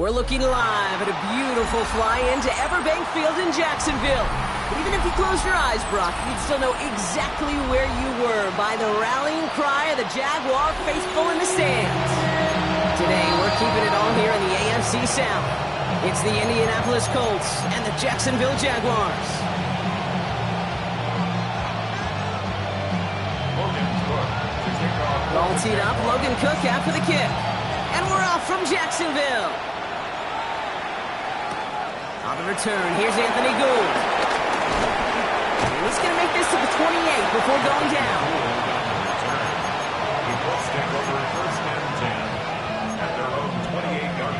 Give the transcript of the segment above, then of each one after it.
We're looking live at a beautiful fly-in to Everbank Field in Jacksonville. But even if you close your eyes, Brock, you'd still know exactly where you were by the rallying cry of the Jaguar faithful in the stands. Today, we're keeping it all here in the AFC South. It's the Indianapolis Colts and the Jacksonville Jaguars. All teed up, Logan Cook after the kick. And we're off from Jacksonville. On the return, here's Anthony Gould. And he's going to make this to the 28 before going down. He will take over first and 10 at their own 28-yard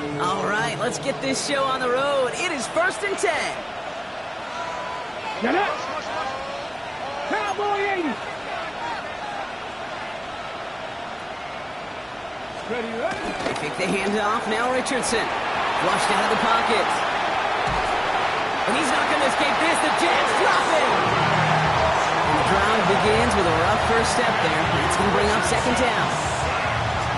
line. All right, let's get this show on the road. It is first and 10. Get up! Cowboy 80! Ready, ready? They take the handoff. Now Richardson. Flushed out of the pocket. And he's not going to escape this. The Jets drop him. And the drive begins with a rough first step there. It's going to bring up second down.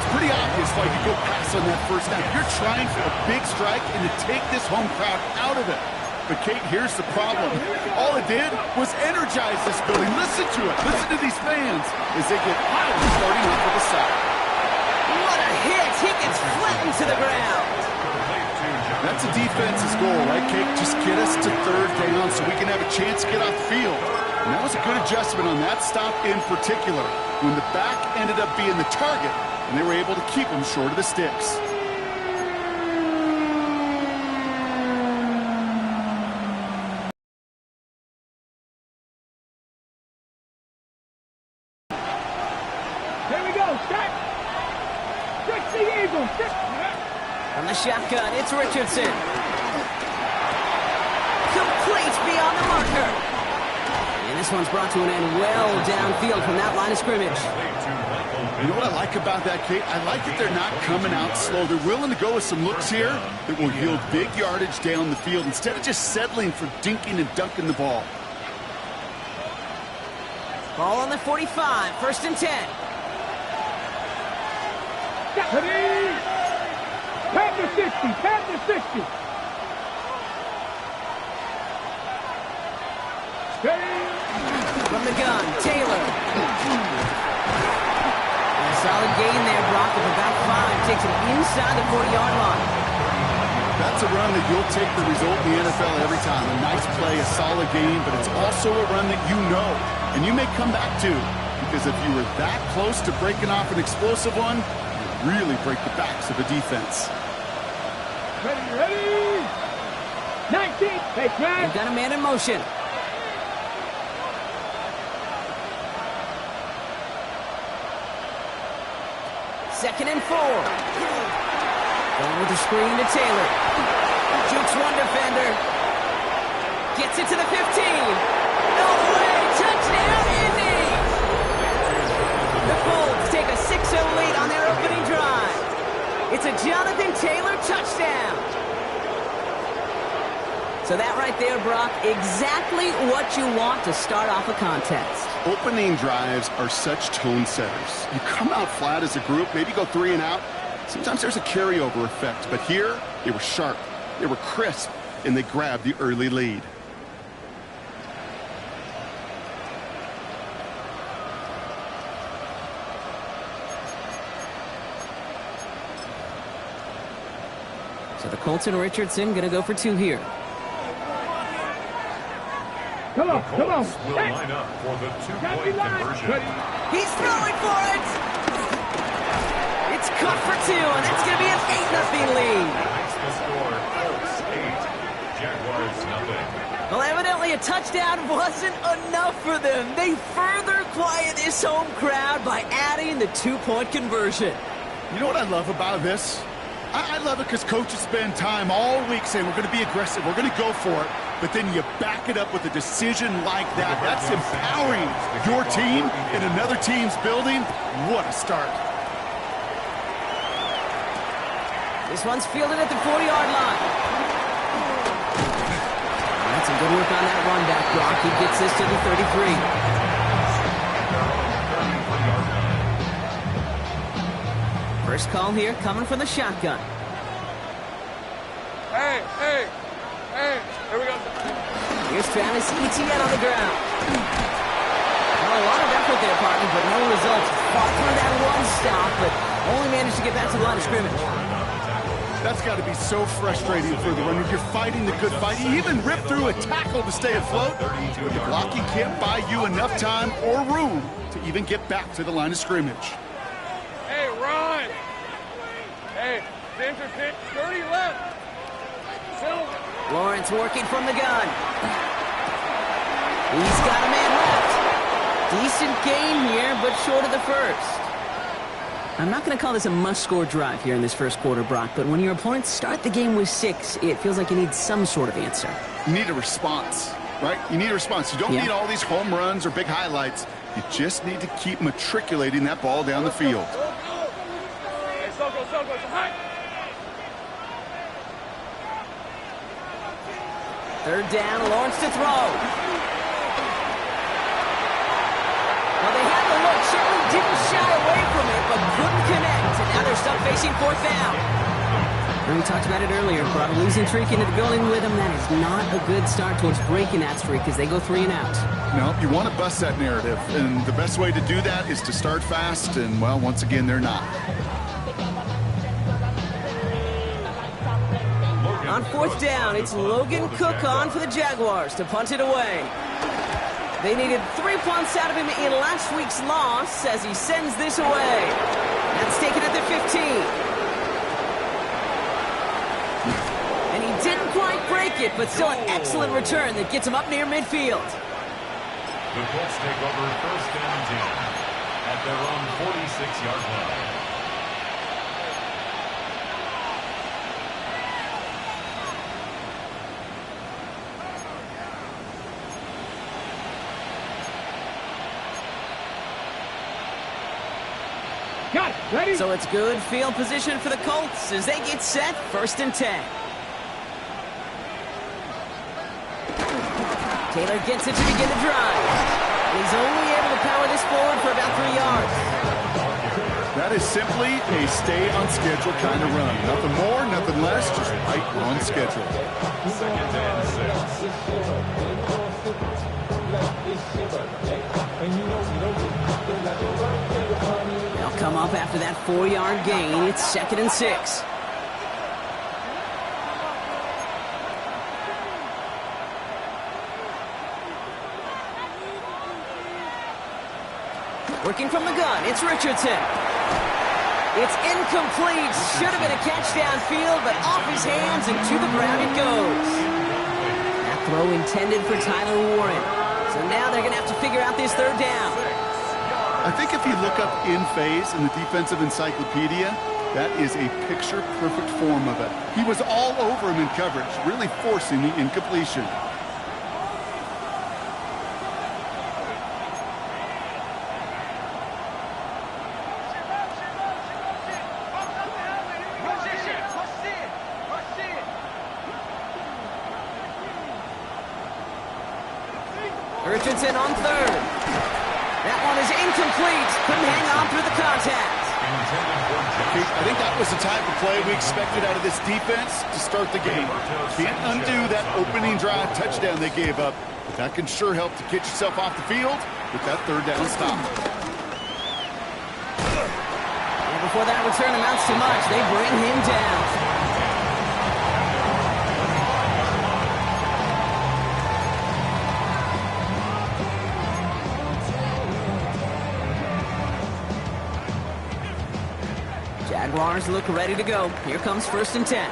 It's pretty obvious why you go pass on that first down. You're trying for a big strike and to take this home crowd out of it. But, Kate, here's the problem. All it did was energize this building. Listen to it. Listen to these fans as they get high starting off with a sack. What a hit. He gets flattened to the ground. That's a defense's goal, right, Kate? Just get us to third down so we can have a chance to get off the field. And that was a good adjustment on that stop in particular, when the back ended up being the target, and they were able to keep him short of the sticks. From the shotgun, it's Richardson. Complete beyond the marker. And this one's brought to an end well downfield from that line of scrimmage. You know what I like about that, Kate? I like that they're not coming out slow. They're willing to go with some looks here that will yield big yardage down the field instead of just settling for dinking and dunking the ball. Ball on the 45, first and 10. Panther 60, Panther 60. From the gun, Taylor. And a solid gain there, Brock, of about 5. Takes it inside the 40-yard line. That's a run that you'll take the result in the NFL every time. A nice play, a solid game, but it's also a run that you know, and you may come back to, because if you were that close to breaking off an explosive one, you really break the backs of a defense. Ready, ready! 19, take man. They've got a man in motion. Second and 4. Going with the screen to Taylor. Jukes one defender. Gets it to the 15. No way! Touchdown, Indy! The Colts take a 6-0 lead on their opening drive. It's a Jonathan Taylor touchdown. So that right there, Brock, exactly what you want to start off a contest. Opening drives are such tone setters. You come out flat as a group, maybe go 3 and out. Sometimes there's a carryover effect, but here they were sharp, they were crisp, and they grabbed the early lead. So the Colts and Richardson going to go for 2 here. Come on, come on. Will line up for the 2-point conversion. He's throwing for it. It's caught for 2, and that's going to be an 8-0 lead. That's the score. Colts 8, Jaguars 0. Well, evidently a touchdown wasn't enough for them. They further quiet this home crowd by adding the 2-point conversion. You know what I love about this? I love it because coaches spend time all week saying we're going to be aggressive, we're going to go for it, but then you back it up with a decision like that. That's empowering your team in another team's building. What a start. This one's fielded at the 40-yard line. That's some good work on that run back, Brock. He gets this to the 33. First call here coming from the shotgun. Hey, here we go. Here's Travis Etienne on the ground. Well, a lot of effort there, partner, but no results. Fought through that one stop, but only managed to get back to the line of scrimmage. That's got to be so frustrating for the runner. You're fighting the good fight. You even ripped through a tackle to stay afloat. The blocking can't buy you enough time or room to even get back to the line of scrimmage. Hey, run. Hey, center pick, 30 left. Lawrence working from the gun. He's got a man left. Decent gain here, but short of the first. I'm not going to call this a must-score drive here in this first quarter, Brock, but when your opponents start the game with 6, it feels like you need some sort of answer. You need a response, right? You need a response. You don't need all these home runs or big highlights. You just need to keep matriculating that ball down the field. Hey, Soko, high. Third down, Lawrence to throw. Well, they had the look. Shelley didn't shy away from it, but couldn't connect. And now they're stuck facing 4th down. And we talked about it earlier. Brought a losing streak into the building with them. That is not a good start towards breaking that streak as they go 3 and out. No, you want to bust that narrative. And the best way to do that is to start fast. And, well, once again, they're not. On 4th down, it's Logan Cook on for the Jaguars to punt it away. They needed 3 punts out of him in last week's loss as he sends this away. That's taken at the 15. And he didn't quite break it, but still an excellent return that gets him up near midfield. The Colts take over 1st and 10 at their own 46-yard line. Got it. Ready? So it's good field position for the Colts as they get set 1st and 10. Taylor gets it to begin the drive. He's only able to power this forward for about 3 yards. That is simply a stay on schedule kind of run. Nothing more, nothing less, just right on schedule. 2nd and 6. They'll come up after that 4-yard gain. It's 2nd and 6. Working from the gun, it's Richardson. It's incomplete. Should have been a catch downfield, but off his hands and to the ground it goes. That throw intended for Tyler Warren. So now they're going to have to figure out this 3rd down. I think if you look up in phase in the defensive encyclopedia, that is a picture-perfect form of it. He was all over him in coverage, really forcing the incompletion. Richardson on 3rd. That one is incomplete. Couldn't hang on through the contact. I think that was the type of play we expected out of this defense to start the game. Can't undo that opening drive touchdown they gave up, but that can sure help to get yourself off the field with that 3rd down stop. And before that return amounts to much, they bring him down. Jaguars look ready to go. Here comes 1st and 10.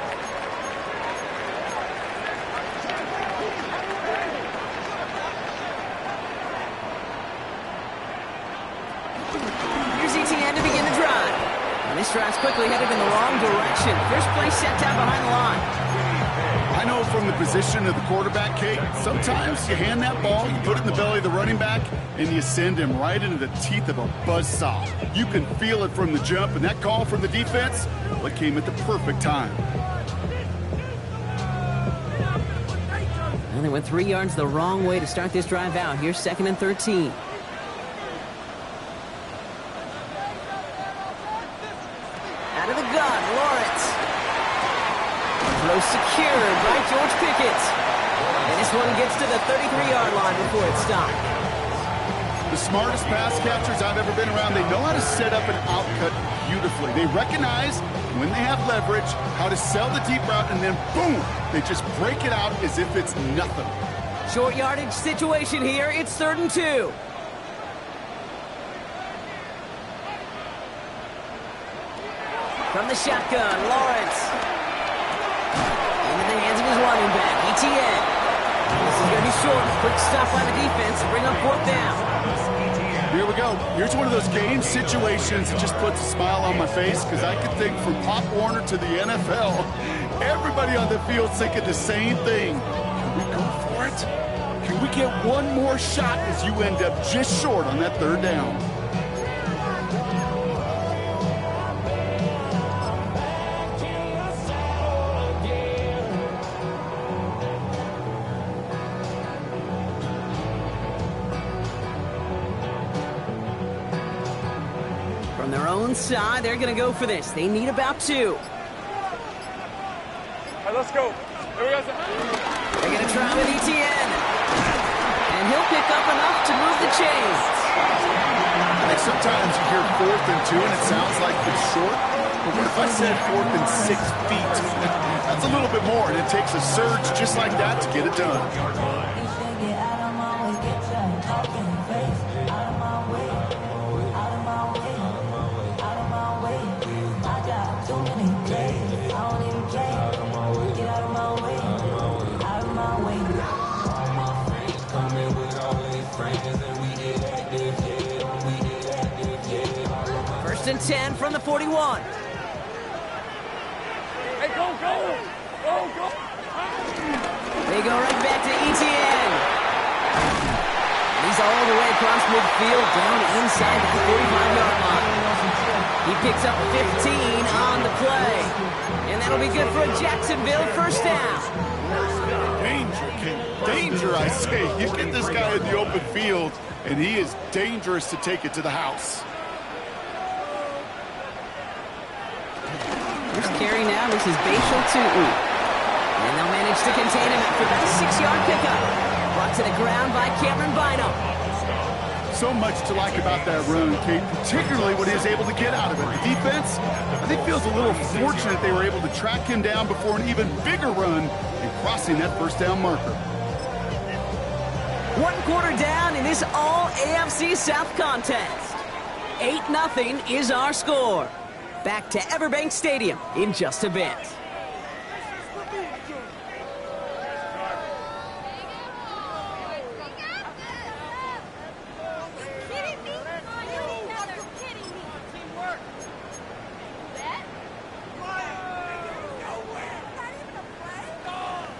Here's Etienne to begin the drive. And this drive's quickly headed in the wrong direction. First play set down behind the line. I know from the position of the quarterback, Kate, sometimes you hand that ball, you put it in the belly of the running back, and you send him right into the teeth of a buzzsaw. You can feel it from the jump, and that call from the defense, well, it came at the perfect time. And they went 3 yards the wrong way to start this drive out. Here's 2nd and 13. throw secured by George Pickett. And this one gets to the 33-yard line before it's stopped. The smartest pass catchers I've ever been around, they know how to set up an outcut beautifully. They recognize when they have leverage, how to sell the deep route, and then boom, they just break it out as if it's nothing. Short yardage situation here. It's 3rd and 2. From the shotgun, Lawrence. Into the hands of his running back, Etienne. This is going to be short. Quick stop by the defense to bring up 4th down. Here we go. Here's one of those game situations that just puts a smile on my face because I can think from Pop Warner to the NFL, everybody on the field's thinking the same thing. Can we go for it? Can we get one more shot as you end up just short on that 3rd down? From their own side, they're going to go for this. They need about 2. All right, let's go. Here we go. They're going to try with Etienne. And he'll pick up enough to move the chains. I think sometimes you hear 4th and 2 and it sounds like it's short. But what if I said 4th and 6 feet? That's a little bit more, and it takes a surge just like that to get it done. First and 10 from the 41. Hey, go, go! Go, go! They go right back to Etienne. He's all the way across midfield, down inside that 45-yard line. He picks up 15 on the play. And that'll be good for a Jacksonville first down. Danger, King. Danger, I say. You get this guy in the open field, and he is dangerous to take it to the house. First carry now, this is Bashal Tutu. And they'll manage to contain him after that 6-yard pickup. Brought to the ground by Cameron Bynum. So much to like about that run, Kate, particularly what he was able to get out of it. The defense, I think, feels a little fortunate they were able to track him down before an even bigger run and crossing that first down marker. 1 quarter down in this all-AFC South contest. 8-0 is our score. Back to Everbank Stadium in just a bit.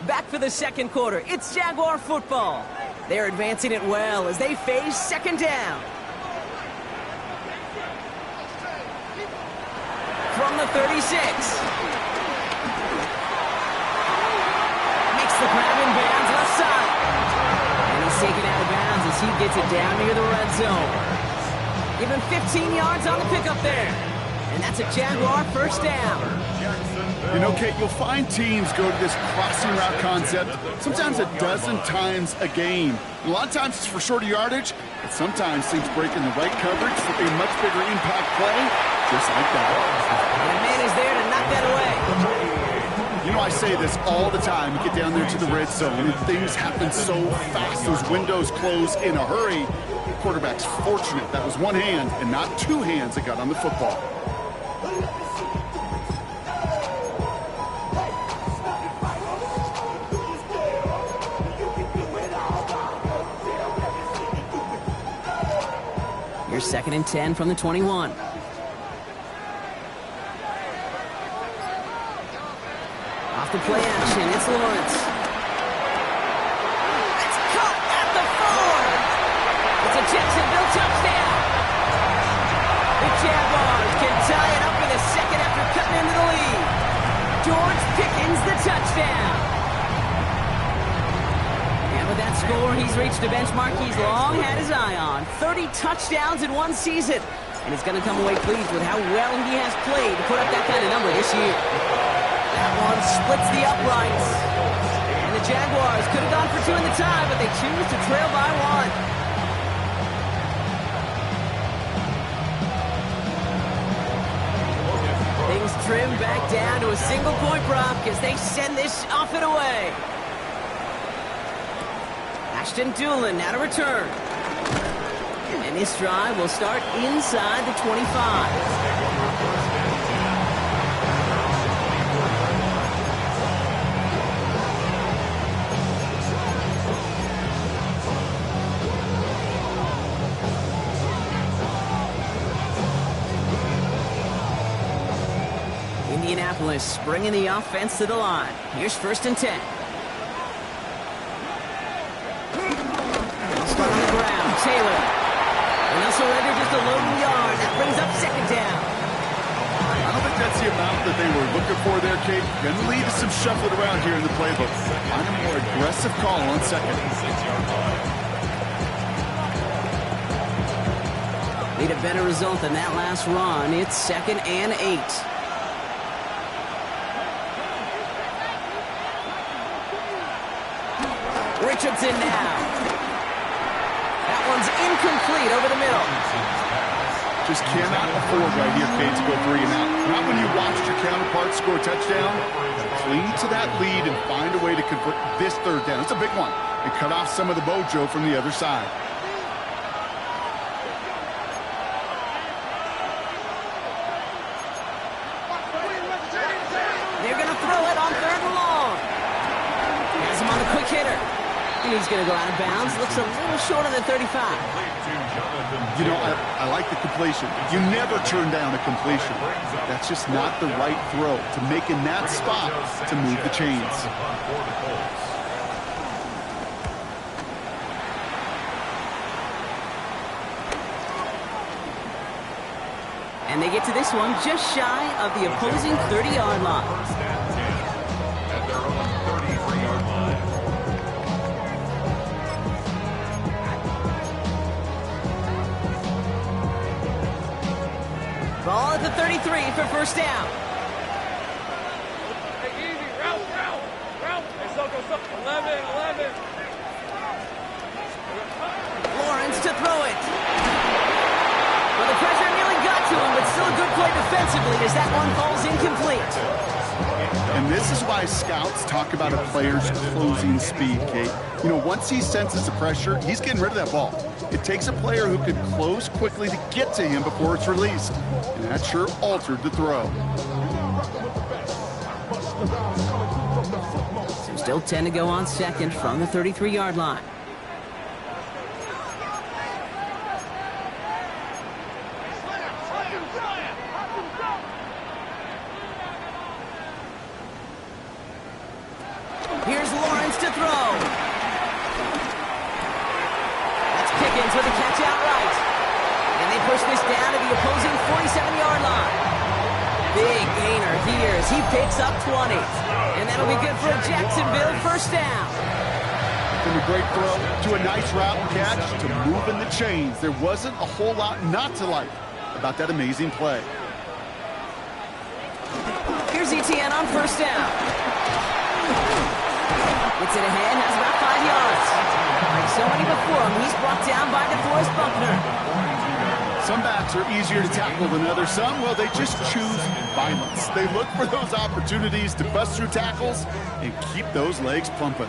Back for the second quarter. It's Jaguar football. They're advancing it well as they face 2nd down. From the 36. Makes the grab in bounds left side. And he's taken out of bounds as he gets it down near the red zone. Give him 15 yards on the pickup there. And that's a Jaguar first down. You know, Kate, you'll find teams go to this crossing route concept sometimes a dozen times a game. And a lot of times it's for shorter yardage, but sometimes teams break in the right coverage for a much bigger impact play, just like that. And man is there to knock that away. You know, I say this all the time. You get down there to the red zone, and things happen so fast. Those windows close in a hurry. The quarterback's fortunate that was one hand and not two hands that got on the football. Your 2nd and 10 from the 21. Off the play action, it's Lawrence. It's caught at the 4. It's a Jacksonville touchdown. The Jaguars can tie it up in a second after cutting into the lead. George Pickens the touchdown. And with that score, he's reached a benchmark he's long had his eye on. 30 touchdowns in one season. And he's going to come away pleased with how well he has played to put up that kind of number this year. That one splits the uprights. And the Jaguars could have gone for 2 in the tie, but they choose to trail by 1. Things trim back down to a single-point prop as they send this off and away. Ashton Doolin now to return. And this drive will start inside the 25. Indianapolis bringing the offense to the line. Here's 1st and 10. They'll start on the ground. Taylor. And they'll surrender just a lone yard. That brings up 2nd down. I don't think that's the amount that they were looking for there, Kate. Going to lead to some shuffling around here in the playbook. Find a more aggressive call on 2nd. Need a better result than that last run. It's 2nd and 8. Richardson now. That one's incomplete over the middle. Just cannot afford right here, Kate, to go 3 and out. Not when you watched your counterpart score a touchdown. Cling to that lead and find a way to convert this 3rd down. It's a big one. And cut off some of the mojo from the other side. They're going to throw it on 3rd and long. Has him on the quick hitter. He's going to go out of bounds. Looks a little short of the 35. You know, I like the completion. You never turn down a completion. That's just not the right throw to make in that spot to move the chains. And they get to this one just shy of the opposing 30-yard line. At their own 33-yard line. Ball at the 33 for 1st down. Hey, easy. Route. Hey, so 11. Lawrence to throw it. Well, the pressure nearly got to him, but still a good play defensively as that one falls incomplete. And this is why scouts talk about a player's closing speed, Kate. You know, once he senses the pressure, he's getting rid of that ball. It takes a player who can close quickly to get to him before it's released. And that sure altered the throw. So still 10 to go on 2nd from the 33-yard line. Here's Lawrence to throw. That's Pickens with a catch outright. And they push this down to the opposing 47-yard line. Big gainer here as he picks up 20. And that'll be good for a Jacksonville 1st down. From a great throw to a nice route and catch to moving the chains. There wasn't a whole lot not to like about that amazing play. Here's ETN on 1st down. Gets it ahead, has about 5 yards. Like so many before him, he's brought down by DeForest Buckner. Some backs are easier to tackle than others. Some, well, they just choose violence. They look for those opportunities to bust through tackles and keep those legs pumping.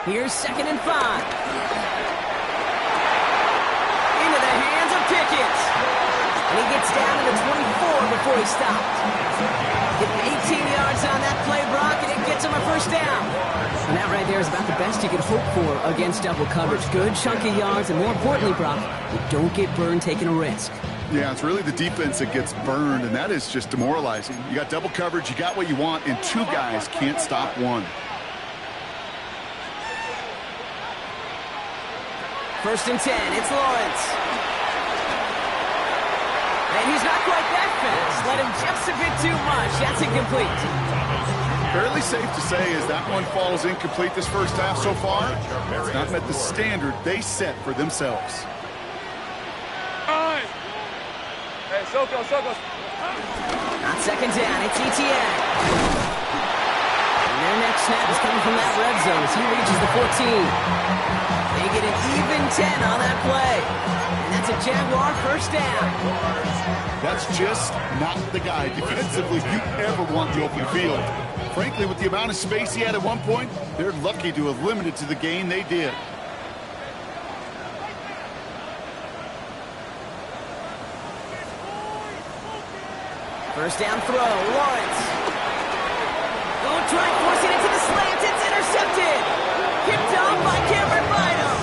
Here's 2nd and 5. Into the hands of Pickens. And he gets down to the 24 before he stopped. Getting 18 yards on that play, Brock, and it gets him a 1st down. And that right there is about the best you could hope for against double coverage. Good chunky yards, and more importantly, Brock, you don't get burned taking a risk. Yeah, it's really the defense that gets burned, and that is just demoralizing. You got double coverage, you got what you want, and 2 guys can't stop one. 1st and 10, it's Lawrence. And he's not quite that fast. Let him just a bit too much. That's incomplete. Fairly safe to say as that one falls incomplete this 1st half so far, it's not met the standard they set for themselves. Time. Hey, Soko. On second down, it's ETN. And their next snap is coming from that red zone as he reaches the 14. They get an even 10 on that play. And that's a Jaguar first down. That's just not the guy defensively you ever want the open field. Frankly, with the amount of space he had at one point, they're lucky to have limited to the gain they did. First down throw, Lawrence. Don't try forcing it to the slants. It's intercepted. Kicked off by Cameron Bynum.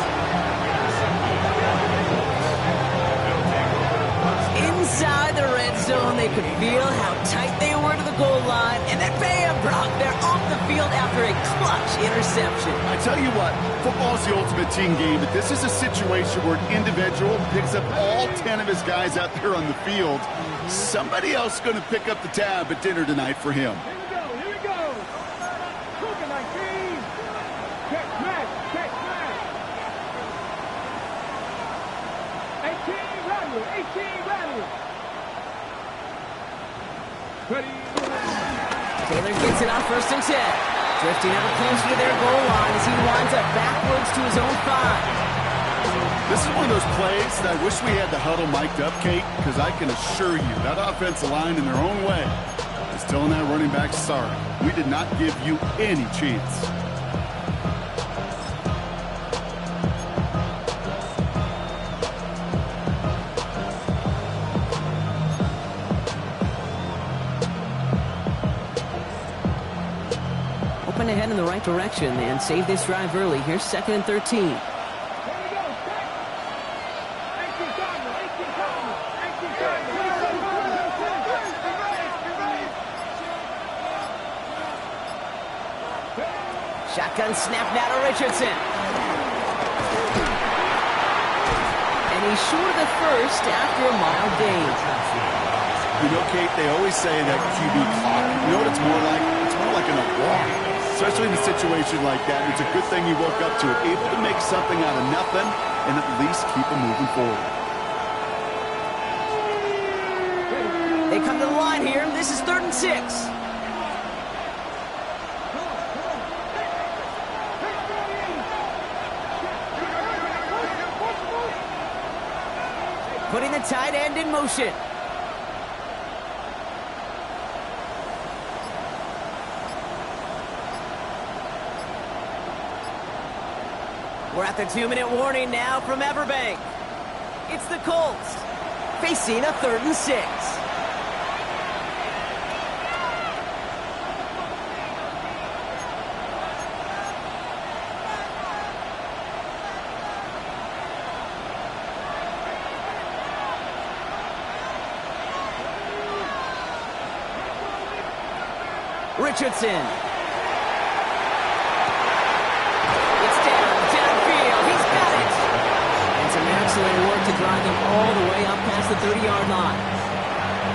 Inside the red zone, they could feel how tight they were to the goal line. And then bam, Brock, they're off the field after a clutch interception. I tell you what, football's the ultimate team game, but this is a situation where an individual picks up all 10 of his guys out there on the field. Somebody else is going to pick up the tab at dinner tonight for him. Here we go. Cooking 19. Check smash. 18 rattle. Ready. Taylor gets it on first and 10. Drifting ever closer to their goal line as he winds up backwards to his own 5. This is one of those plays that I wish we had the huddle mic'd up, Kate, because I can assure you that offensive line in their own way is telling that running back, sorry, we did not give you any chance. Open ahead in the right direction and save this drive early. Here's second and 13. Shotgun snap now to Richardson. And he's short of the first after a mild gain. You know, Kate, they always say that QB clock. You know what it's more like? It's more like an walk. Especially in a situation like that. It's a good thing you woke up to it. Able to make something out of nothing and at least keep them moving forward. They come to the line here. This is 3rd and 6. Putting the tight end in motion. We're at the 2-minute warning now from Everbank. It's the Colts facing a 3rd and 6. Richardson. It's downfield. He's got it. And some excellent work to drive them all the way up past the 30-yard line.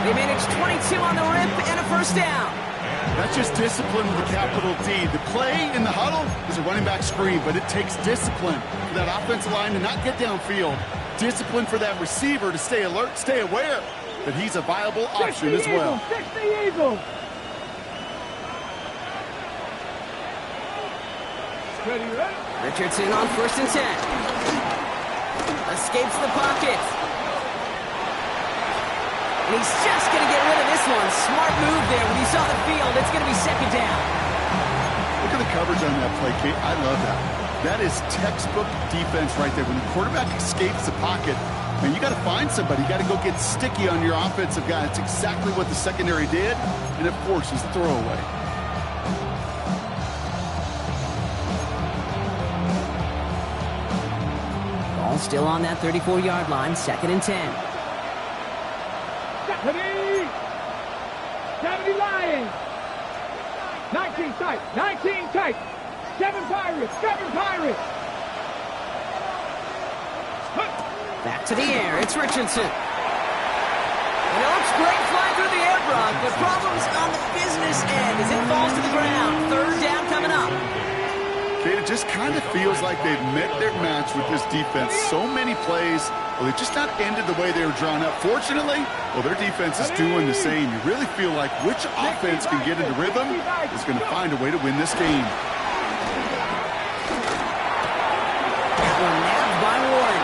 They managed 22 on the rip and a first down. That's just discipline with a capital D. The play in the huddle is a running back screen, but it takes discipline for that offensive line to not get downfield. Discipline for that receiver to stay alert, stay aware that he's a viable option as well. 60 Eagles. Ready. Richardson on 1st and 10. Escapes the pocket. And he's just going to get rid of this one. Smart move there. When he saw the field, it's going to be second down. Look at the coverage on that play, Kate. I love that. That is textbook defense right there. When the quarterback escapes the pocket, man, you got to find somebody. You got to go get sticky on your offensive guy. It's exactly what the secondary did, and it forces the throwaway. Ball still on that 34-yard line, 2nd and 10. Deputy Lions. 19 tight. 19 tight. 7 Pirates. Back to the air. It's Richardson. And it looks great flying through the air, Brock, but problems on the business end as it falls to the ground. 3rd down coming up. Kate, it just kind of feels like they've met their match with this defense. So many plays, well, they've just not ended the way they were drawn up. Fortunately, well, their defense is doing the same. You really feel like which offense can get into rhythm is going to find a way to win this game. That one nabbed by Warren.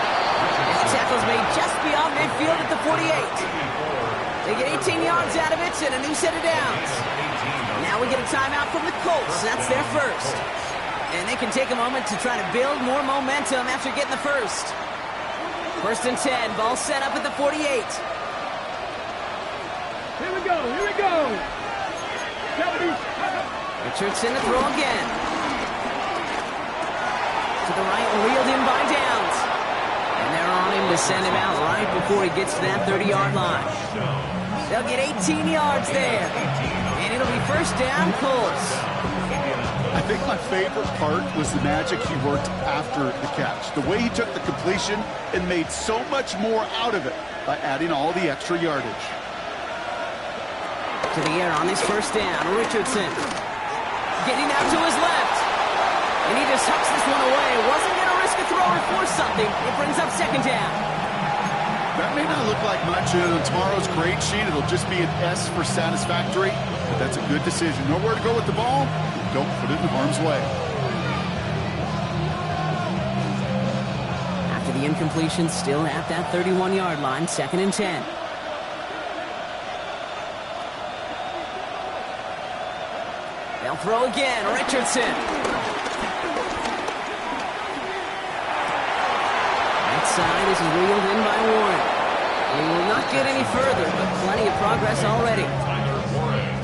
That tackle's made just beyond midfield at the 48. They get 18 yards out of it and a new set of downs. Now we get a timeout from the Colts. That's their first. And they can take a moment to try to build more momentum after getting the first. First and 10. Ball set up at the 48. Here we go. Here we go. Richardson to throw again. To the right, reeled in by Downs. And they're on him to send him out right before he gets to that 30-yard line. They'll get 18 yards there. And it'll be first down, Colts. I think my favorite part was the magic he worked after the catch. The way he took the completion and made so much more out of it by adding all the extra yardage. To the air on this first down. Richardson getting out to his left. And he just hucks this one away. Wasn't going to risk a throw or force something. It brings up second down. That may not look like much on tomorrow's grade sheet. It'll just be an S for satisfactory. But that's a good decision. Nowhere to go with the ball. Don't put it in harm's way. After the incompletion, still at that 31-yard line, second and 10. They'll throw again. Richardson. Right side, this is reeled in by Warren. He will not get any further, but plenty of progress already.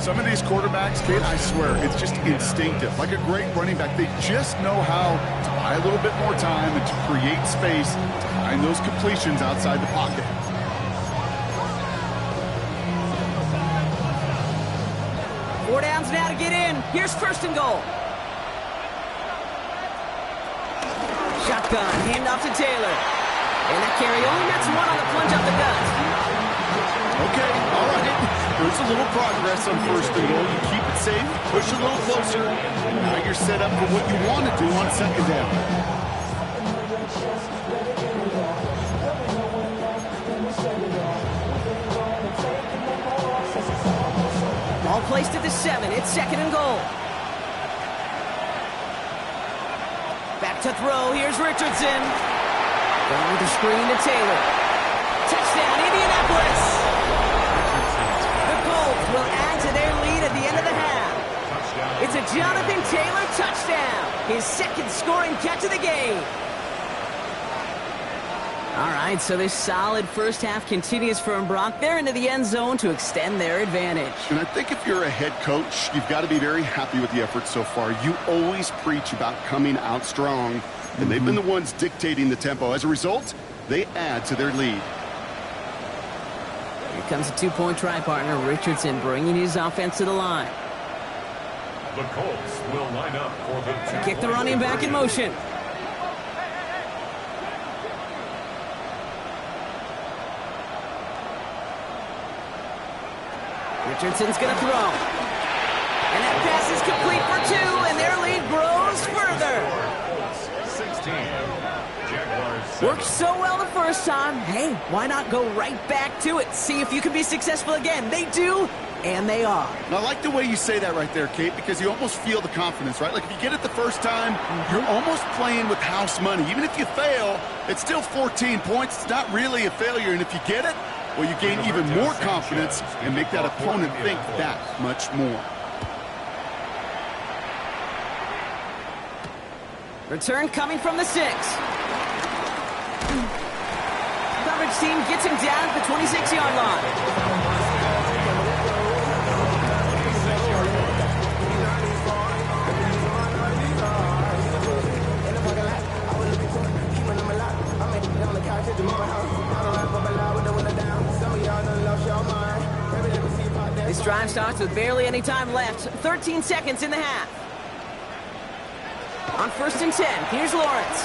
Some of these quarterbacks, Kate, I swear, it's just instinctive. Like a great running back, they just know how to buy a little bit more time and to create space to find those completions outside the pocket. Four downs now to get in. Here's first and goal. Shotgun, handoff to Taylor. And that carry only nets one on the plunge up the gut. Okay, all right. There's a little progress on first and goal. You keep it safe, push a little closer. Now you're set up for what you want to do on second down. Ball placed at the 7. It's second and goal. Back to throw. Here's Richardson. Going with the screen to Taylor. Touchdown, Indianapolis. The Colts will add to their lead at the end of the half. It's a Jonathan Taylor touchdown. His second scoring catch of the game. All right, so this solid first half continues from Brock. They're into the end zone to extend their advantage. And I think if you're a head coach, you've got to be very happy with the effort so far. You always preach about coming out strong, and they've been the ones dictating the tempo. As a result, they add to their lead. Here comes a two-point try partner, Richardson, bringing his offense to the line. The Colts will line up for the Kick the running back in motion. Richardson's going to throw. And that pass is complete for 2, and their lead grows further. 16. Jaguars. Worked so well the first time. Hey, why not go right back to it? See if you can be successful again. They do, and they are. And I like the way you say that right there, Kate, because you almost feel the confidence, right? Like if you get it the first time, you're almost playing with house money. Even if you fail, it's still 14 points. It's not really a failure. And if you get it, well, you gain even more confidence and make that opponent think that much more. Return coming from the 6. Coverage team gets him down at the 26-yard line. This drive starts with barely any time left. 13 seconds in the half. On first and 10, here's Lawrence.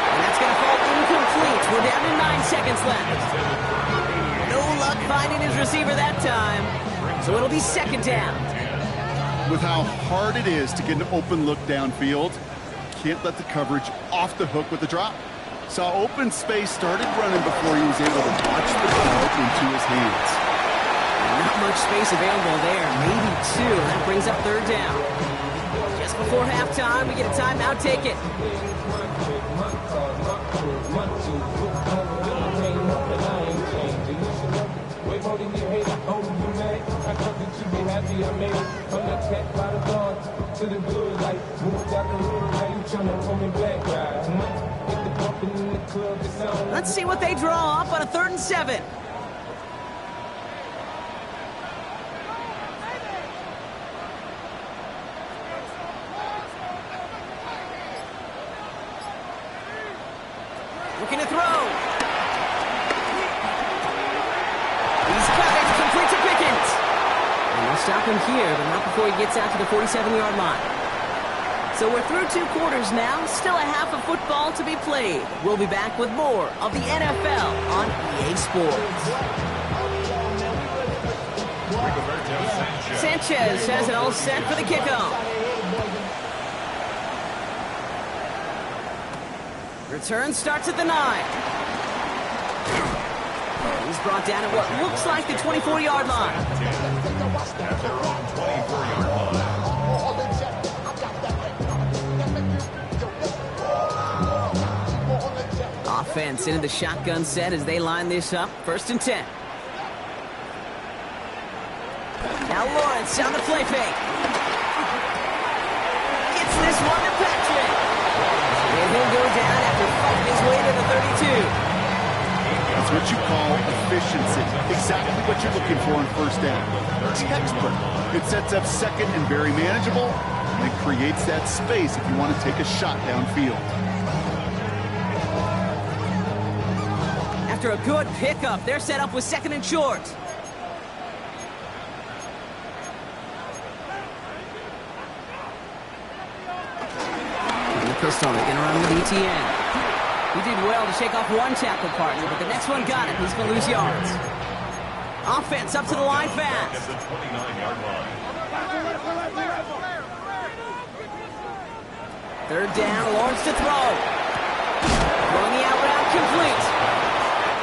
And that's going to fall incomplete. We're down to 9 seconds left. No luck finding his receiver that time. So it'll be second down. with how hard it is to get an open look downfield. Can't let the coverage off the hook with the drop. Saw open space, started running before he was able to watch the ball into his hands. Not much space available there, maybe two. That brings up third down. Just before halftime, we get a timeout, take it. Let's see what they draw up on a 3rd and 7. Looking to throw. He's got it. Complete to Pickens. And they'll stop him here, but not before he gets out to the 47-yard line. So we're through 2 quarters now. Still a half of football to be played. We'll be back with more of the NFL on EA Sports. Sanchez has it all set for the kickoff. Return starts at the 9. He's brought down at what looks like the 24-yard line. At their own 24-yard line. Offense into the shotgun set as they line this up. 1st and 10. Now Lawrence on the play fake. Gets this one to Patrick. And he'll go down after fighting his way to the 32. That's what you call efficiency. Exactly what you're looking for in 1st down. Textbook. It sets up 2nd and very manageable, and it creates that space if you want to take a shot downfield. After a good pickup, they're set up with 2nd and short. Pistol going to run with ETN. He did well to shake off one tackle partner, but the next one got him. He's going to lose yards. Offense up to the line fast. At the 29-yard line. 3rd down, Lawrence to throw. Throwing the out route complete.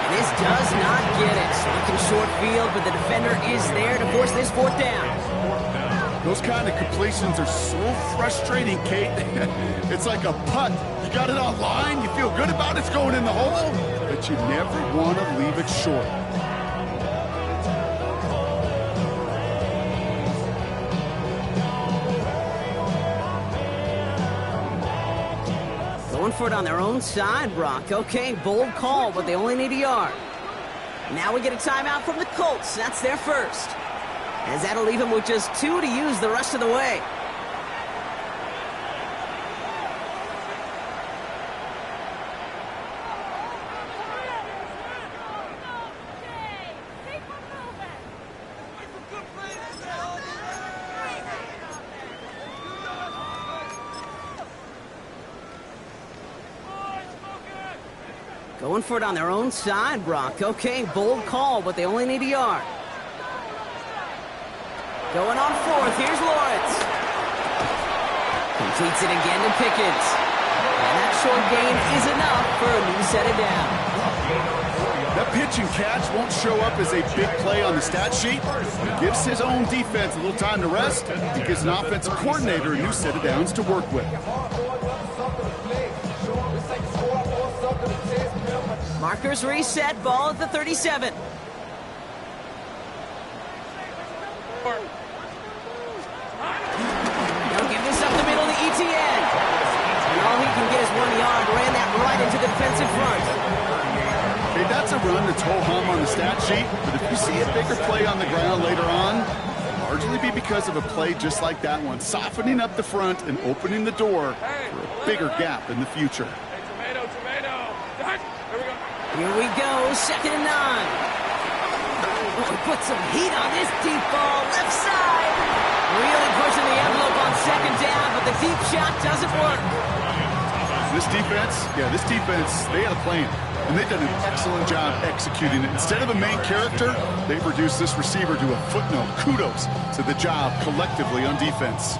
And this does not get it. Looking short field, but the defender is there to force this 4th down. Those kind of completions are so frustrating, Kate. It's like a putt. You got it on line, you feel good about it's going in the hole, but you never want to leave it short. Going for it on their own side, Brock. Okay, bold call, but they only need a yard. Now we get a timeout from the Colts. That's their first. As that'll leave him with just 2 to use the rest of the way. Going for it on their own side, Brock. Okay, bold call, but they only need a yard. Going on 4th, here's Lawrence. Completes it again to Pickens. And that short gain is enough for a new set of down. That pitch and catch won't show up as a big play on the stat sheet. It gives his own defense a little time to rest. It gives an offensive coordinator a new set of downs to work with. Markers reset, ball at the 37. They'll give this up the middle to ETN. And all he can get is 1 yard. Ran that right into the defensive front. Hey, that's a run that's ho-hum on the stat sheet, but if you see a bigger play on the ground later on, it'll largely be because of a play just like that one, softening up the front and opening the door for a bigger gap in the future. Here we go, 2nd and 9. Oh, put some heat on this deep ball, left side. Really pushing the envelope on 2nd down, but the deep shot doesn't work. This defense, they had a plan. And they've done an excellent job executing it. Instead of a main character, they've reduced this receiver to a footnote. Kudos to the job collectively on defense.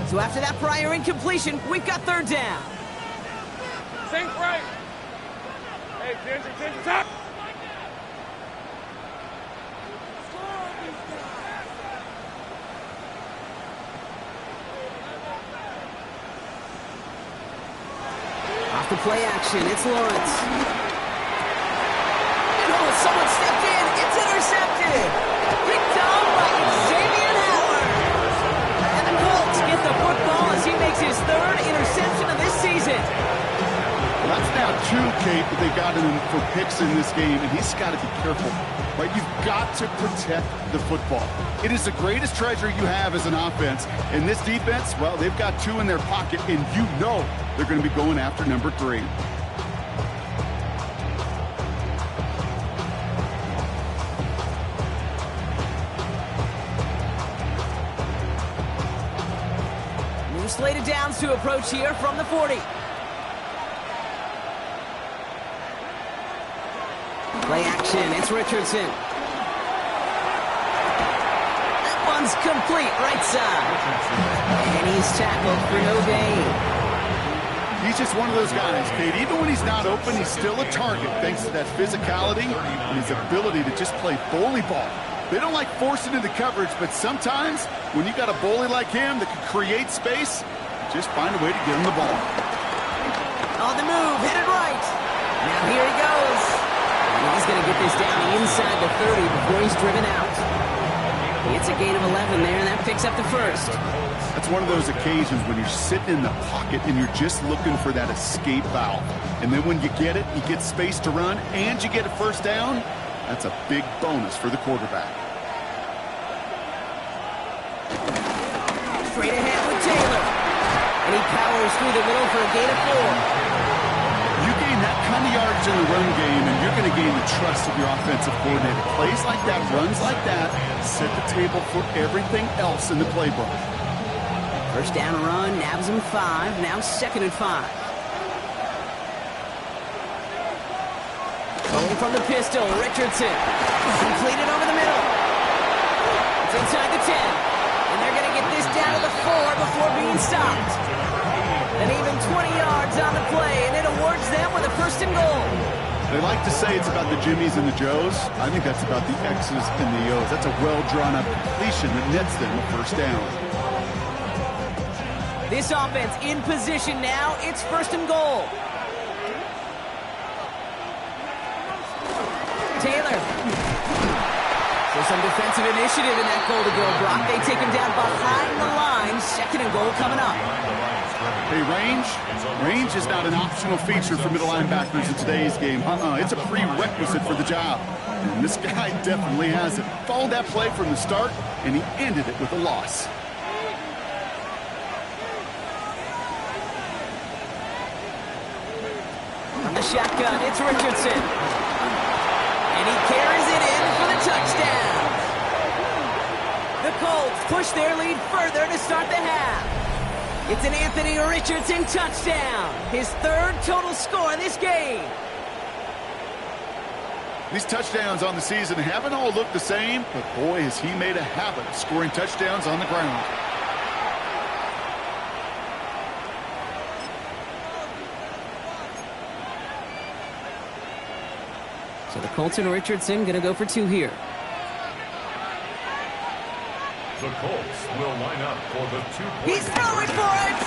So after that prior incompletion, we've got third down. Sink right. Hey, Ginger, top. Off the play action, it's Lawrence. Oh, someone stepped in. It's intercepted. Picked off by Xavier Howard. And the Colts get the football as he makes his third interception of this season. Well, that's now 2, Kate, that they got him for picks in this game, and he's got to be careful. Right? You've got to protect the football. It is the greatest treasure you have as an offense. And this defense, well, they've got 2 in their pocket, and you know they're going to be going after number 3. New slated downs to approach here from the 40. Play action, it's Richardson. That one's complete, right side. And he's tackled for no gain. He's just one of those guys, Kate. Even when he's not open, he's still a target thanks to that physicality and his ability to just play bully ball. They don't like forcing into coverage, but sometimes when you got a bully like him that can create space, just find a way to get him the ball. On the move, headed right. Now here he goes. He's going to get this down inside the 30 before he's driven out. It's a gain of 11 there, and that picks up the first. That's one of those occasions when you're sitting in the pocket and you're just looking for that escape valve. And then when you get it, you get space to run, and you get a first down. That's a big bonus for the quarterback. Straight ahead with Taylor. And he powers through the middle for a gain of 4. You gain that kind of yards in the run game, and you're going to gain the trust of your offensive coordinator. Plays like that, runs like that, set the table for everything else in the playbook. First down run, nabs him 5, now 2nd and 5. Going from the pistol, Richardson. Completed over the middle. It's inside the 10. And they're going to get this down to the 4 before being stopped. And even 20 yards on the play, and it awards them with a 1st and goal. They like to say it's about the Jimmies and the Joes. I think that's about the X's and the O's. That's a well-drawn-up completion that nets them a 1st down. This offense in position now. It's 1st and goal. Taylor. So some defensive initiative in that goal to go, Brock. They take him down behind the line. 2nd and goal coming up. Hey, range is not an optional feature for middle linebackers in today's game. It's a prerequisite for the job. And this guy definitely has it. Followed that play from the start, and he ended it with a loss. From the shotgun, it's Richardson. And he carries it in for the touchdown. The Colts push their lead further to start the half. It's an Anthony Richardson touchdown. His 3rd total score in this game. These touchdowns on the season haven't all looked the same, but boy, has he made a habit of scoring touchdowns on the ground. So the Colts and Richardson going to go for 2 here. The Colts will line up for the 2-point. He's throwing for it!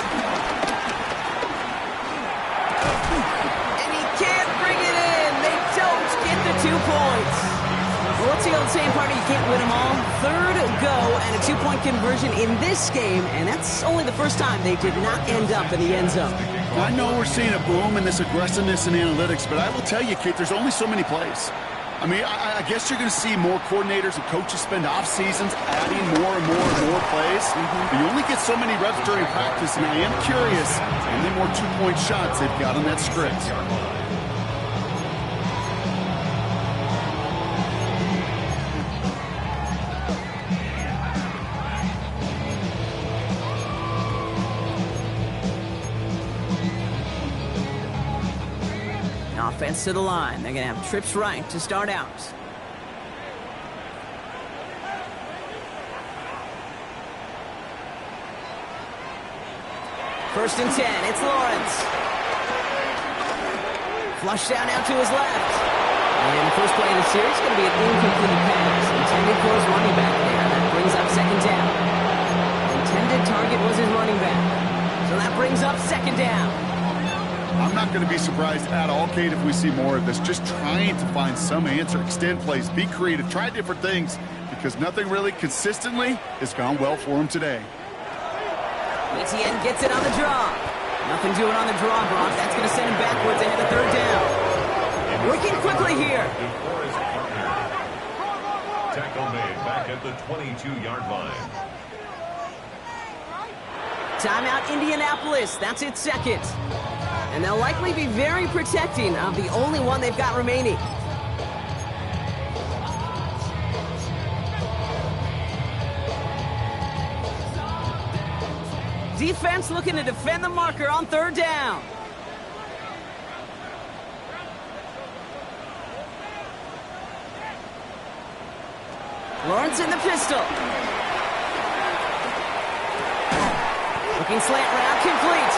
And he can't bring it in. They don't get the 2 points. Well, it's the old same party. You can't win them all. 3rd go and a 2-point conversion in this game, and that's only the first time they did not end up in the end zone. I know we're seeing a boom in this aggressiveness in analytics, but I will tell you, Kate, there's only so many plays. I mean, I guess you're going to see more coordinators and coaches spend off seasons adding more and more plays. But you only get so many reps during practice, and I am curious how many more 2-point shots they've got on that script. Offense to the line. They're going to have trips right to start out. First and 10. It's Lawrence. Flush down out to his left. And the first play of the series is going to be an incomplete pass. Intended for his running back there. That brings up second down. Intended target was his running back. So that brings up second down. I'm not going to be surprised at all, Kate, if we see more of this. Just trying to find some answer, extend plays, be creative, try different things, because nothing really consistently has gone well for him today. ETN gets it on the draw. Nothing doing on the draw, Brock. That's going to send him backwards ahead of third down. Working quickly here. Tackle made back at the 22-yard line. Timeout Indianapolis. That's its second. And they'll likely be very protecting of the only one they've got remaining. Defense looking to defend the marker on third down. Lawrence in the pistol. Looking slant route complete.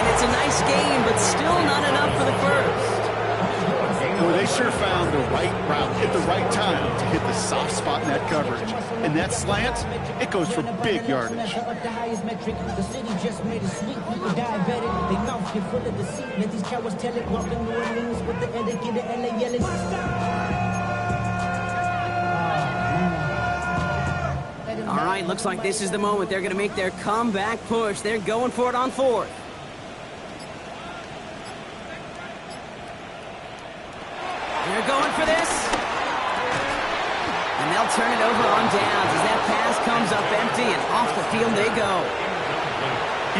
And it's a nice game, but still not enough for the first. Well, they sure found the right route at the right time to hit the soft spot in that coverage. And that slant, it goes for big yardage. The city just made it sweet. People diabetic. They mouth get full of deceit. Let these cowards tell it. Walking New Orleans with the etiquette of LA yelling. All right, looks like this is the moment. They're going to make their comeback push. They're going for it on fourth. They're going for this. And they'll turn it over on downs as that pass comes up empty, and off the field they go.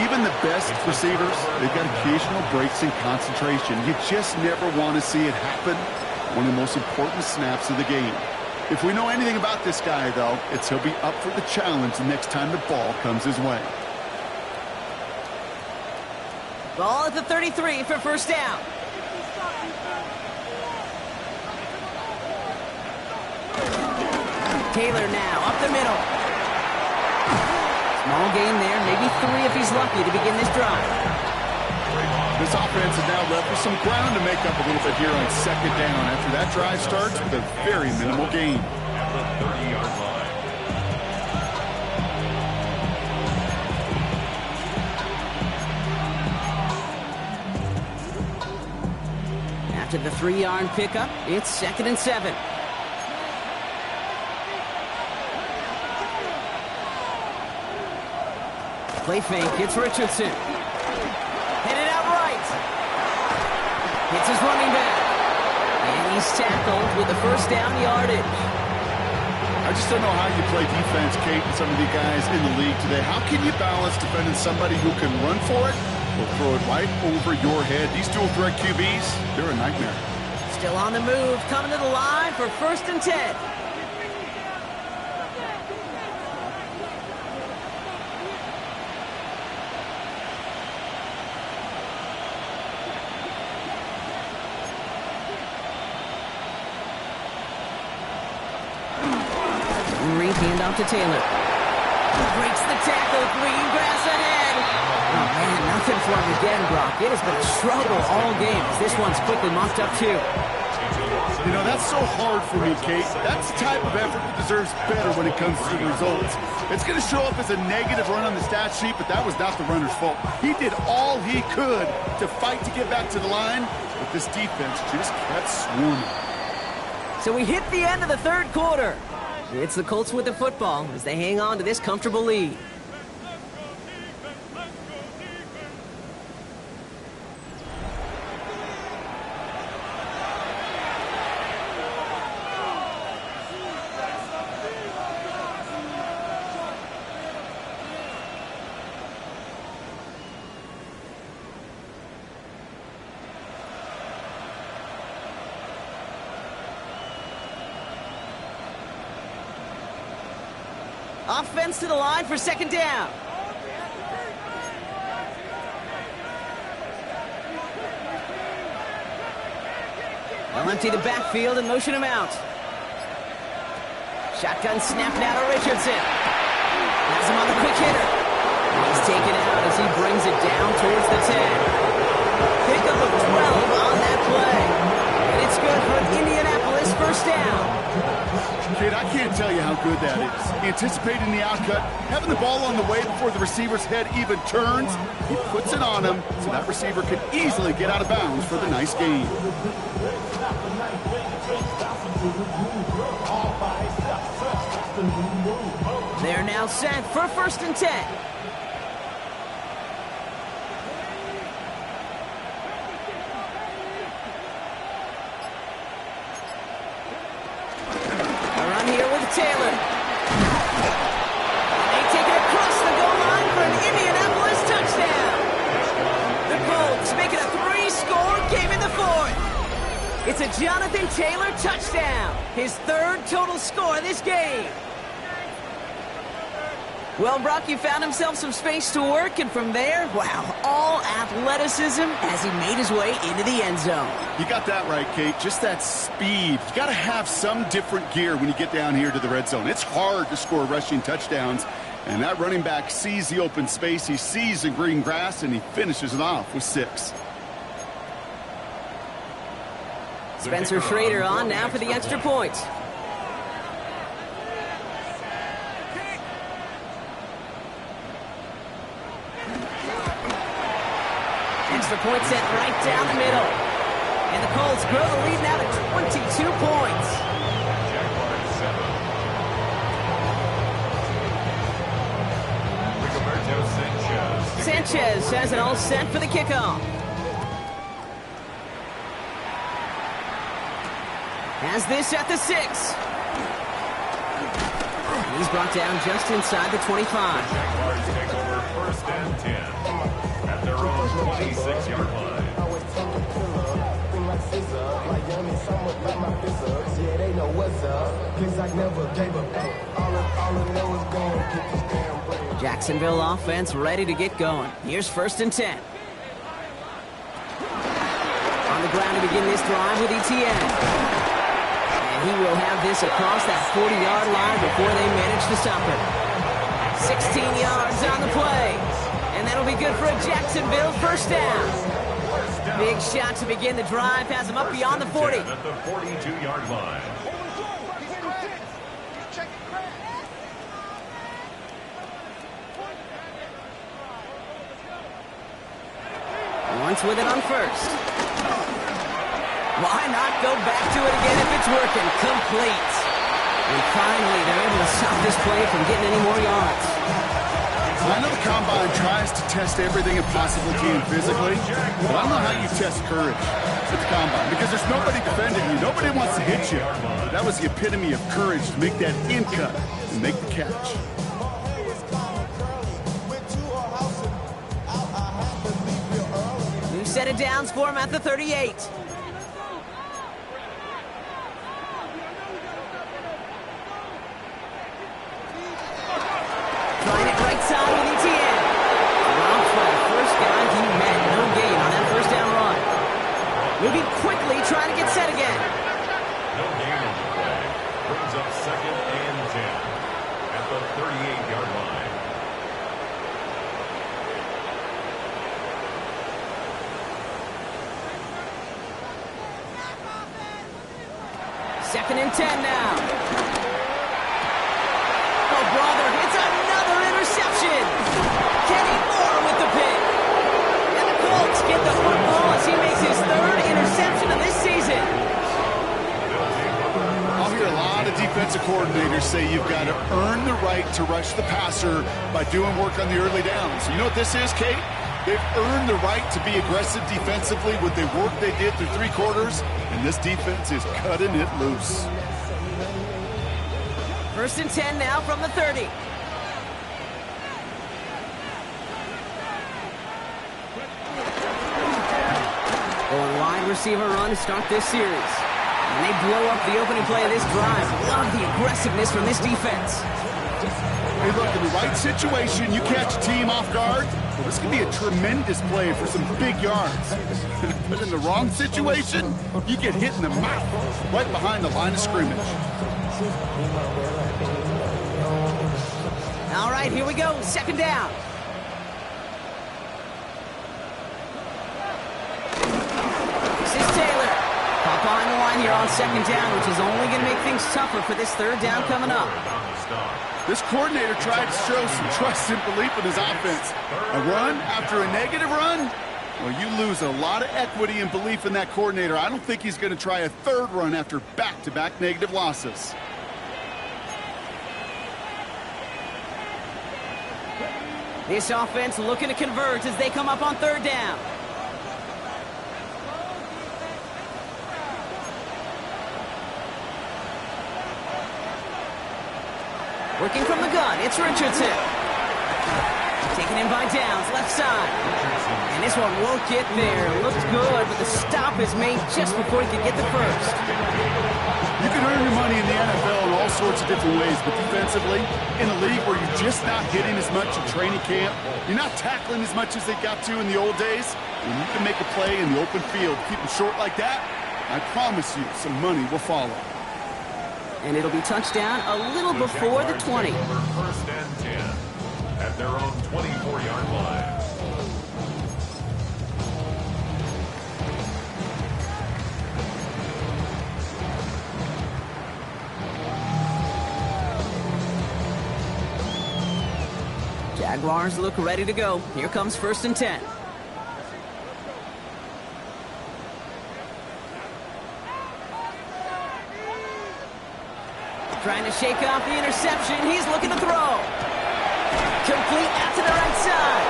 Even the best receivers, they've got occasional breaks in concentration. You just never want to see it happen. One of the most important snaps of the game. If we know anything about this guy, though, it's he'll be up for the challenge the next time the ball comes his way. Ball at the 33 for first down. Taylor now up the middle. Small gain there, maybe 3 if he's lucky to begin this drive. This offense is now left with some ground to make up a little bit here on second down after that drive starts with a very minimal gain. At the 30-yard line. After the 3-yard pickup, it's 2nd and 7. Play fake, it's Richardson. Headed out right. Hits his running back. And he's tackled with the first down yardage. I just don't know how you play defense, Kate, and some of the guys in the league today. How can you balance defending somebody who can run for it or throw it right over your head? These dual threat QBs, they're a nightmare. Still on the move, coming to the line for 1st and 10. Hand off to Taylor. Breaks the tackle. Green grass ahead. Oh, man, nothing for him again, Brock. It has been a struggle all game. This one's quickly mocked up, too. You know, that's so hard for me, Kate. That's the type of effort that deserves better when it comes to the results. It's going to show up as a negative run on the stat sheet, but that was not the runner's fault. He did all he could to fight to get back to the line, but this defense just kept swarming. So we hit the end of the third quarter. It's the Colts with the football as they hang on to this comfortable lead. Offense to the line for 2nd down. They'll empty the backfield and motion him out. Shotgun snap now to Richardson. Has him on the quick hitter. He's taken out as he brings it down towards the 10. Pickup of 12 on that play. And it's good for an Indianapolis first down. Kid, I can't tell you how good that is. Anticipating the outcut, having the ball on the way before the receiver's head even turns. He puts it on him so that receiver can easily get out of bounds for the nice gain. They're now set for 1st and 10. Taylor. They take it across the goal line for an Indianapolis touchdown. The Colts make it a 3-score game in the 4th. It's a Jonathan Taylor touchdown. His 3rd total score of this game. Well, Brock, you found himself some space to work, and from there, wow, all athleticism as he made his way into the end zone. You got that right, Kate. Just that speed. You got to have some different gear when you get down here to the red zone. It's hard to score rushing touchdowns, and that running back sees the open space, he sees the green grass, and he finishes it off with 6. Spencer Schrader on now for the extra point. Extra point set right down the middle. And the Colts grow the lead now to 22 points. Sanchez has it all set for the kickoff. Has this at the 6. He's brought down just inside the 25. Jaguars take over 1st and 10 at their own 26-yard line. Jacksonville offense ready to get going. Here's 1st and 10. On the ground to begin this drive with Etienne. And he will have this across that 40-yard line before they manage to stop it. 16 yards on the play. And that'll be good for a Jacksonville first down. Big shot to begin the drive. Has him up beyond the 40. At the 42-yard line. Once with it on 1st. Why not go back to it again if it's working? Complete. And finally, they're able to stop this play from getting any more yards. I know the Combine tries to test everything impossible to you physically, but I don't know how you test courage at the Combine because there's nobody defending you. Nobody wants to hit you. That was the epitome of courage to make that in cut and make the catch. New set of downs for him at the 38. Trying it right side with Etienne. Round for the first guy he met. No gain on that first down run. Moving quickly, trying to get set again. No gain on the play. Brings up 2nd and 10 at the 38-yard line. Second and 10 now. Oh, brother, it's another interception. Kenny Moore with the pick. And the Colts get the football as he makes his 3rd interception of this season. I'll hear a lot of defensive coordinators say you've got to earn the right to rush the passer by doing work on the early downs. You know what this is, Kate? They've earned the right to be aggressive defensively with the work they did through 3 quarters, and this defense is cutting it loose. 1st and 10 now from the 30. Going wide receiver run to start this series. And they blow up the opening play of this drive. Love the aggressiveness from this defense. Hey, look, in the right situation, you catch a team off guard, well, this could be a tremendous play for some big yards. But in the wrong situation, you get hit in the mouth right behind the line of scrimmage. All right, here we go. Second down. This is Taylor. Pop on the line here on second down, which is only going to make things tougher for this third down coming up. This coordinator tried to show some trust and belief in his offense. A run after a negative run? Well, you lose a lot of equity and belief in that coordinator. I don't think he's going to try a third run after back-to-back negative losses. This offense looking to convert as they come up on third down. Working from the gun, it's Richardson. Taken in by Downs, left side. And this one won't get there. Looked good, but the stop is made just before he could get the first. You can earn your money in the NFL in all sorts of different ways, but defensively, in a league where you're just not hitting as much in training camp, you're not tackling as much as they got to in the old days, when you can make a play in the open field, keep them short like that, I promise you some money will follow. And it'll be touchdown a little before the 20. First and 10 at their own 24-yard line. Jaguars look ready to go. Here comes first and 10. Trying to shake off the interception. He's looking to throw. Complete out to the right side.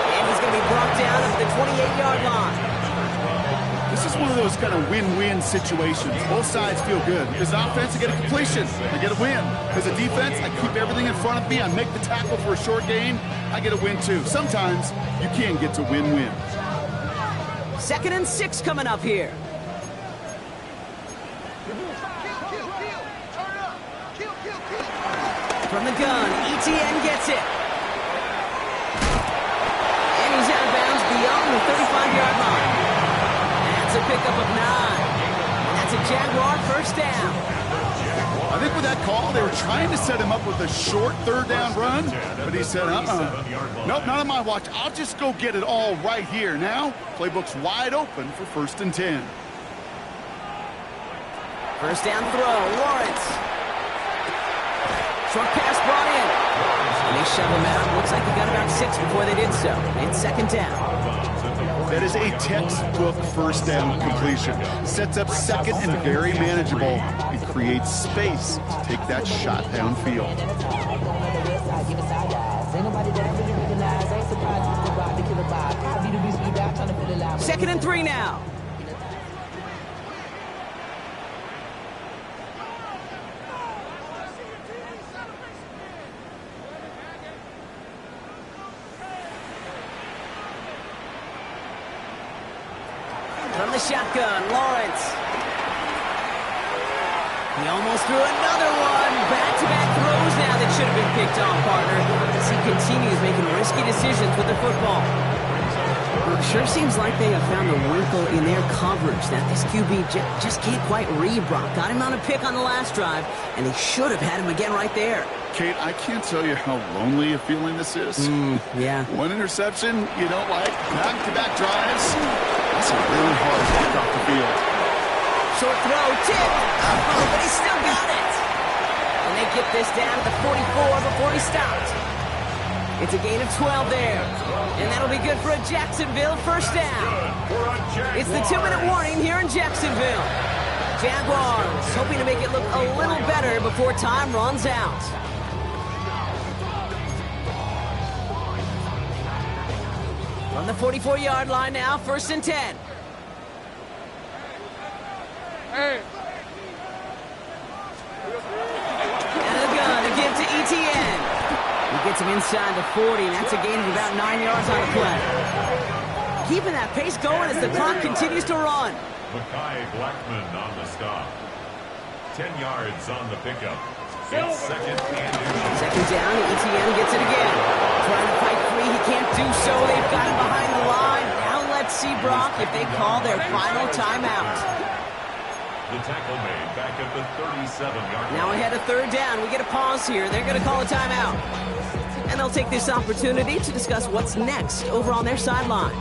And he's going to be brought down at the 28-yard line. This is one of those kind of win-win situations. Both sides feel good. Because an offense, I get a completion. I get a win. Because a defense, I keep everything in front of me. I make the tackle for a short gain. I get a win, too. Sometimes you can get to win-win. 2nd and 6 coming up here. From the gun, ETN gets it. And he's out of bounds beyond the 35-yard line. That's a pickup of 9. And that's a Jaguar first down. I think with that call, they were trying to set him up with a short third down run, but he said, nope, not on my watch. I'll just go get it all right here. Now, playbook's wide open for 1st and 10. First down throw, Lawrence. Short pass brought in. And they shove him out. Looks like he got about 6 before they did so. It's 2nd down. That is a textbook first down completion. Sets up 2nd and very manageable. It creates space to take that shot downfield. 2nd and 3 now. From the shotgun, Lawrence. He almost threw another one. Back-to-back throws now that should have been picked off, partner. As he continues making risky decisions with the football. It sure seems like they have found a wrinkle in their coverage that this QB just can't quite read, Brock. Got him on a pick on the last drive, and they should have had him again right there. Kate, I can't tell you how lonely a feeling this is. Yeah. One interception you don't like, back-to-back drives. That's really hard to get off the field. Short throw, tip. Oh, but he still got it. And they get this down to the 44 before he stopped. It's a gain of 12 there. And that'll be good for a Jacksonville first down. It's the 2-minute warning here in Jacksonville. Jaguars hoping to make it look a little better before time runs out. From the 44-yard line now, 1st and 10. Hey. Out of the gun, to give to ETN. He gets him inside the 40, and that's a gain of about 9 yards on the play. Keeping that pace going as the clock continues to run. Mekhi Blackman on the stop. 10 yards on the pickup. It's second and inches. Second down, ETN gets it again. Trying to fight free, he can't do so. They've got him behind the line. Now let's see, Brock, if they call their final timeout. The tackle made back at the 37-yard line. Now ahead of third down, we get a pause here. They're going to call a timeout. And they'll take this opportunity to discuss what's next over on their sideline.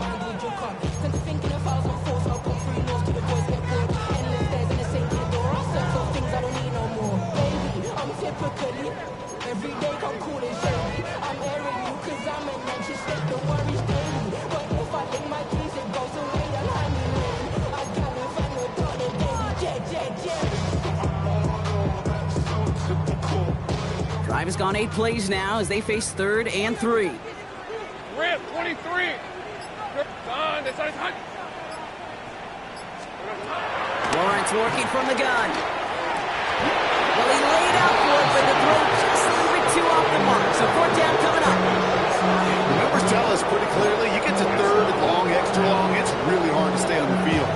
Drive has gone 8 plays now as they face 3rd and 3. Rip, 23. Done. This is hot. Lawrence working from the gun. Well, he laid out for it, but the throw just a little bit too off the mark. So 4th down coming up. The numbers tell us pretty clearly, you get to 3rd and long, extra long, it's really hard to stay on the field.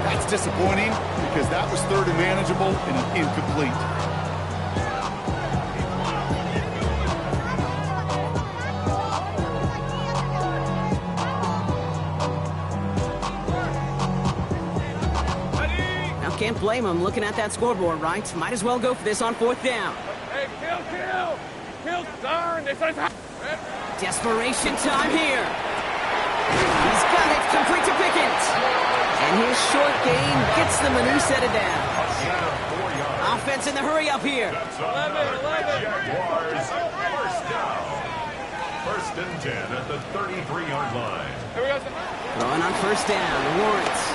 That's disappointing because that was 3rd and manageable and an incomplete. Can't blame him looking at that scoreboard, right? Might as well go for this on 4th down. Hey, kill. Kill, darn. This is hot. Desperation time here. He's got it, complete to Pickens. And his short gain gets them a new set of downs. Offense in the hurry up here. 11. Jaguars, first down. 1st and 10 at the 33-yard line. Here we go. Throwing on 1st down, Lawrence.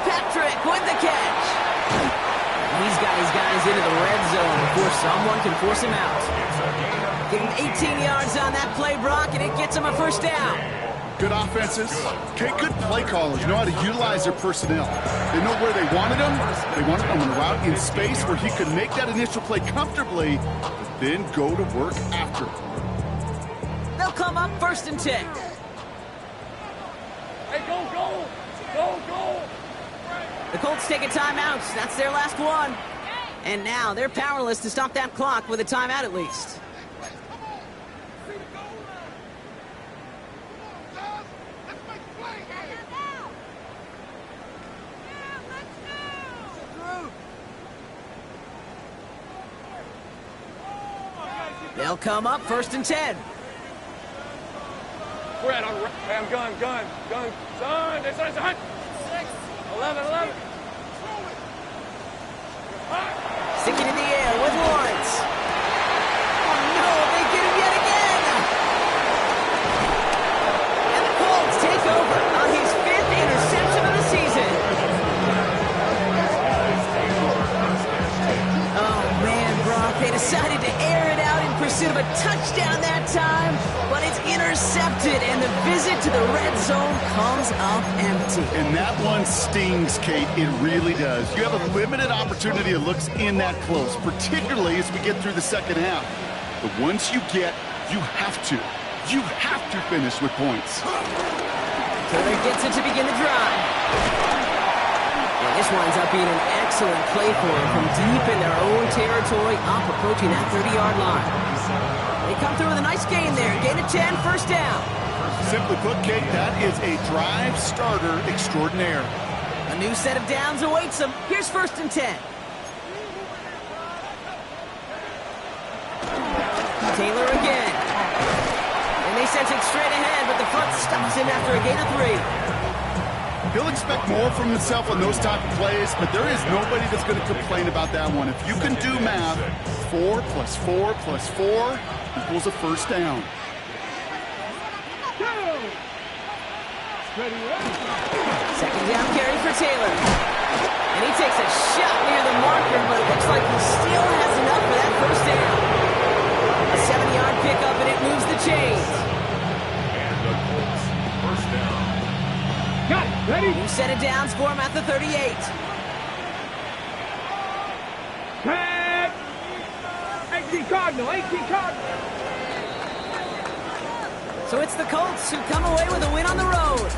Patrick with the catch. He's got his guys into the red zone before someone can force him out. Give him 18 yards on that play, Brock, and it gets him a 1st down. Good offenses. Okay, good play callers know how to utilize their personnel. They know where they wanted him. They wanted him on a route in space where he could make that initial play comfortably, but then go to work after. They'll come up 1st and 10. Hey, go. The Colts take a timeout. That's their last one. And now they're powerless to stop that clock with a timeout at least. They'll come up 1st and 10. We're at on. Hey, I'm gun. Done. This is hot. 11. Sticking in the air with Lawrence. Oh no, they get him yet again. And the Colts take over on his 5th interception of the season. Oh man, Brock, they decided to air it out in pursuit of a touchdown that time, but it's intercepted and the visit to the red zone comes up empty. And that one stings, Kate. It really does. You have a limited opportunity that looks in that close, particularly as we get through the second half. But once you get, you have to finish with points. Taylor gets it to begin the drive. And this winds up being an excellent play for him from deep in their own territory, up approaching that 30-yard line. They come through with a nice gain there. Gain of 10, 1st down. Simply put, Kate, that is a drive starter extraordinaire. A new set of downs awaits them. Here's 1st and 10. Taylor again. And they sent it straight ahead, but the front stops him after a gain of 3. He'll expect more from himself on those type of plays, but there is nobody that's going to complain about that one. If you can do math, 4 + 4 + 4 equals a 1st down. Second down carry for Taylor. And he takes a shot near the marker, but it looks like he still has enough for that 1st down. A 7-yard pickup, and it moves the chains. And the Colts, 1st down. Got it. Ready? New set of downs for him at the 38. 18 Cardinal. So it's the Colts who come away with a win on the road.